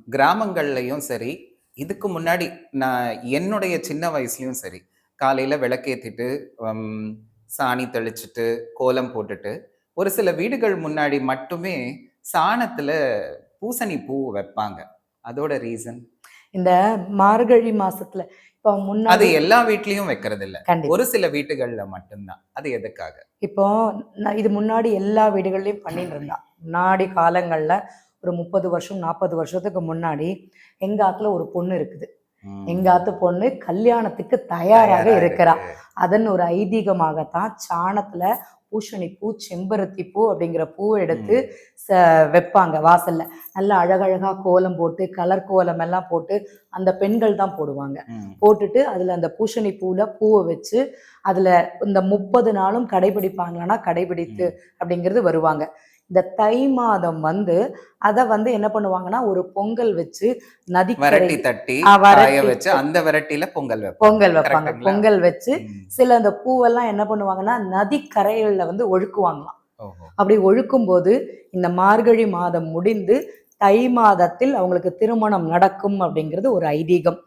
கிராமங்கள்லயும் சரி, இதுக்கு முன்னாடி நான் என்னுடைய சின்ன வயசுலயும் சரி, காலையில விளக்கேத்திட்டு, ம் சாணி தெளிச்சுட்டு, கோலம் போட்டுட்டு, ஒரு சில வீடுகள் முன்னாடி மட்டுமே சாணத்துல பூசணி பூ வைப்பாங்க. அதோட ரீசன்? இந்த மார்கழி மாசத்துல இப்போ அது முன்னாடி எல்லா வீட்லயும் வைக்கிறதில்ல. கண்டிப்பா. ஒரு சில வீட்டுகள்ல மட்டும் தான். அது எதுக்காக? இப்போ இது முன்னாடி எல்லா வீடுகள்லயும் பண்ணிட்டு இருந்தா. முன்னாடி காலங்கள்ல ஒரு 30 வருஷம் 40 வருஷத்துக்கு முன்னாடி எங்க ஆத்துல ஒரு பொண்ணு இருக்குது. எங்க ம். ஆத்து பொண்ணு கல்யாணத்துக்கு தயாராக தயாரா இருக்கிறா. இருக்கு. அதன் ஒரு ஐதீகமாகத்தான் சாணத்துல பூசணி பூ, செம்பருத்தி பூ அப்படிங்கிற பூவை எடுத்து ம். வைப்பாங்க வாசல்ல. நல்லா அழகழகா கோலம் போட்டு, கலர் கோலம் எல்லாம் போட்டு அந்த பெண்கள் தான் போடுவாங்க. ம். போட்டுட்டு அதுல அந்த பூசணி பூல பூவை வச்சு அதுல இந்த 30 நாளும் கடைபிடிப்பாங்களான்னா கடைபிடித்து ம். அப்படிங்கிறது வருவாங்க. இந்த தை மாதம் அத என்ன பண்ணுவாங்கன்னா, ஒரு பொங்கல் வச்சு நதிக்கரை வரட்டி தட்டி, காய வரட்டி வச்சு, அந்த வரட்டில பொங்கல் வைப்பாங்க. பொங்கல் வைப்பாங்க. கரெக்ட்டுங்களா? பொங்கல் வச்சு ம். சில அந்த பூவெல்லாம் என்ன பண்ணுவாங்கன்னா, நதிக்கரைகள்ல ஒழுக்குவாங்களாம். ஓஹோ! அப்படி ஒழுக்கும்போது இந்த மார்கழி மாதம் முடிந்து தை மாதத்தில் அவங்களுக்கு திருமணம் நடக்கும் அப்படிங்கிறது ஒரு ஐதீகம்.